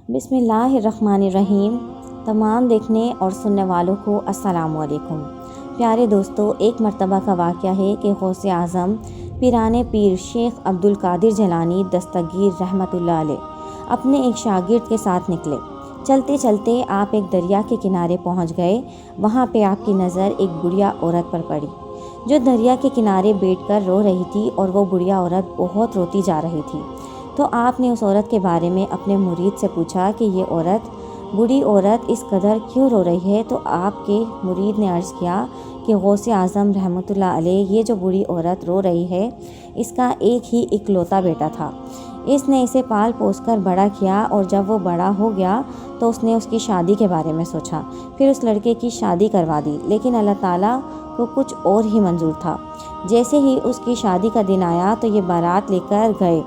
بسم اللہ الرحمن الرحیم۔ تمام دیکھنے اور سننے والوں کو السلام علیکم۔ پیارے دوستو، ایک مرتبہ کا واقعہ ہے کہ غوث اعظم پیران پیر شیخ عبدالقادر جیلانی دستگیر رحمۃ اللہ علیہ اپنے ایک شاگرد کے ساتھ نکلے۔ چلتے چلتے آپ ایک دریا کے کنارے پہنچ گئے۔ وہاں پہ آپ کی نظر ایک بڑھیا عورت پر پڑی جو دریا کے کنارے بیٹھ کر رو رہی تھی، اور وہ بڑھیا عورت بہت روتی جا رہی تھی۔ تو آپ نے اس عورت کے بارے میں اپنے مرید سے پوچھا کہ یہ بوڑھی عورت اس قدر کیوں رو رہی ہے؟ تو آپ کے مرید نے عرض کیا کہ غوث اعظم رحمۃ اللہ علیہ، یہ جو بوڑھی عورت رو رہی ہے اس کا ایک ہی اکلوتا بیٹا تھا۔ اس نے اسے پال پوس کر بڑا کیا، اور جب وہ بڑا ہو گیا تو اس نے اس کی شادی کے بارے میں سوچا، پھر اس لڑکے کی شادی کروا دی، لیکن اللہ تعالیٰ کو کچھ اور ہی منظور تھا۔ جیسے ہی اس کی شادی کا دن آیا تو یہ بارات لے کر گئے۔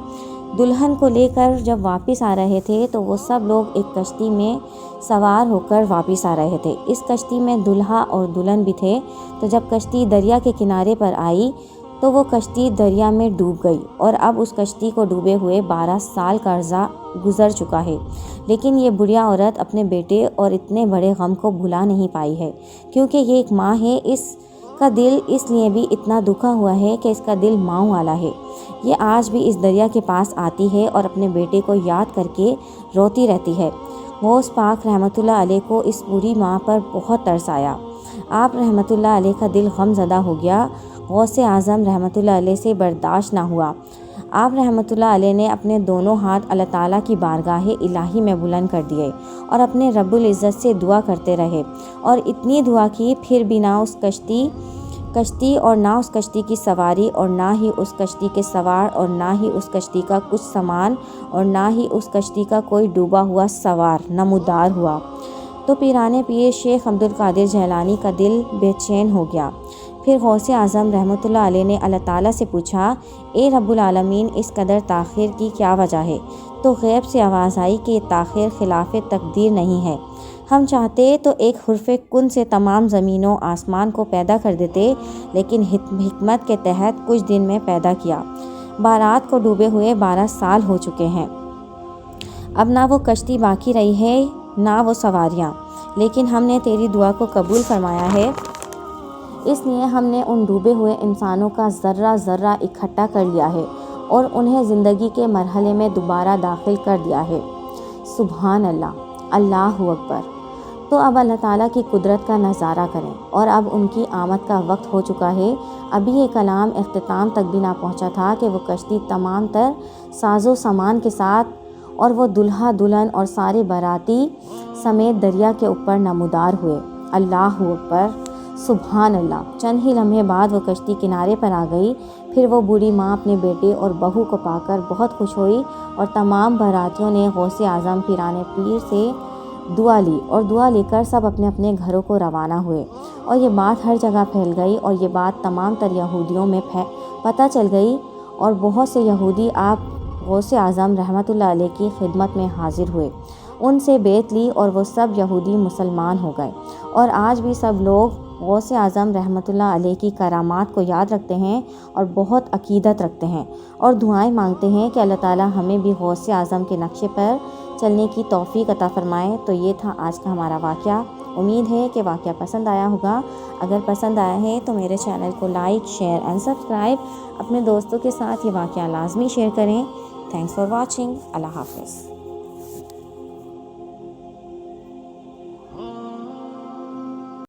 دلہن کو لے کر جب واپس آ رہے تھے تو وہ سب لوگ ایک کشتی میں سوار ہو کر واپس آ رہے تھے۔ اس کشتی میں دلہا اور دلہن بھی تھے۔ تو جب کشتی دریا کے کنارے پر آئی تو وہ کشتی دریا میں ڈوب گئی، اور اب اس کشتی کو ڈوبے ہوئے 12 سال کا عرصہ گزر چکا ہے، لیکن یہ بڑھیا عورت اپنے بیٹے اور اتنے بڑے غم کو بھلا نہیں پائی ہے، کیونکہ یہ ایک ماں ہے۔ اس کا دل اس لیے بھی اتنا دکھا ہوا ہے کہ اس کا دل ماں والا ہے۔ یہ آج بھی اس دریا کے پاس آتی ہے اور اپنے بیٹے کو یاد کر کے روتی رہتی ہے۔ غوث پاک رحمۃ اللہ علیہ کو اس بوڑھی ماں پر بہت ترس آیا۔ آپ رحمۃ اللہ علیہ کا دل غم زدہ ہو گیا۔ غوث اعظم رحمۃ اللہ علیہ سے برداشت نہ ہوا۔ آپ رحمۃ اللہ علیہ نے اپنے دونوں ہاتھ اللہ تعالیٰ کی بارگاہ الہی میں بلند کر دیے اور اپنے رب العزت سے دعا کرتے رہے، اور اتنی دعا کی پھر بھی نہ اس کشتی اور نہ اس کشتی کی سواری، اور نہ ہی اس کشتی کے سوار، اور نہ ہی اس کشتی کا کچھ سامان، اور نہ ہی اس کشتی کا کوئی ڈوبا ہوا سوار نمودار ہوا۔ تو پیران پیر شیخ عبدالقادر جیلانی کا دل بے چین ہو گیا۔ پھر غوث اعظم رحمۃ اللہ علیہ نے اللہ تعالیٰ سے پوچھا، اے رب العالمین، اس قدر تاخیر کی کیا وجہ ہے؟ تو غیب سے آواز آئی کہ یہ تاخیر خلاف تقدیر نہیں ہے۔ ہم چاہتے تو ایک حرف کن سے تمام زمین و آسمان کو پیدا کر دیتے، لیکن حکمت کے تحت کچھ دن میں پیدا کیا۔ بارات کو ڈوبے ہوئے 12 سال ہو چکے ہیں۔ اب نہ وہ کشتی باقی رہی ہے نہ وہ سواریاں، لیکن ہم نے تیری دعا کو قبول فرمایا ہے، اس لیے ہم نے ان ڈوبے ہوئے انسانوں کا ذرہ ذرہ اکٹھا کر لیا ہے اور انہیں زندگی کے مرحلے میں دوبارہ داخل کر دیا ہے۔ سبحان اللہ، اللہ اکبر۔ تو اب اللہ تعالیٰ کی قدرت کا نظارہ کریں، اور اب ان کی آمد کا وقت ہو چکا ہے۔ ابھی یہ کلام اختتام تک بھی نہ پہنچا تھا کہ وہ کشتی تمام تر ساز و سامان کے ساتھ، اور وہ دلہا دلہن اور سارے باراتی سمیت دریا کے اوپر نمودار ہوئے۔ اللہ اکبر، سبحان اللہ۔ چند ہی لمحے بعد وہ کشتی کنارے پر آ گئی۔ پھر وہ بوڑھی ماں اپنے بیٹے اور بہو کو پا کر بہت خوش ہوئی، اور تمام باراتیوں نے غوث اعظم پیران پیر سے دعا لی، اور دعا لے کر سب اپنے اپنے گھروں کو روانہ ہوئے، اور یہ بات ہر جگہ پھیل گئی، اور یہ بات تمام تر یہودیوں میں پتہ چل گئی، اور بہت سے یہودی آپ غوث اعظم رحمۃ اللہ علیہ کی خدمت میں حاضر ہوئے، ان سے بیعت لی، اور وہ سب یہودی مسلمان ہو گئے۔ اور آج بھی سب لوگ غوث اعظم رحمۃ اللہ علیہ کی کرامات کو یاد رکھتے ہیں اور بہت عقیدت رکھتے ہیں، اور دعائیں مانگتے ہیں کہ اللہ تعالیٰ ہمیں بھی غوث اعظم کے نقشے پر چلنے کی توفیق عطا فرمائے۔ تو یہ تھا آج کا ہمارا واقعہ۔ امید ہے کہ واقعہ پسند آیا ہوگا۔ اگر پسند آیا ہے تو میرے چینل کو لائک، شیئر اینڈ سبسکرائب۔ اپنے دوستوں کے ساتھ یہ واقعہ لازمی شیئر کریں۔ Thanks for watching. اللہ حافظ۔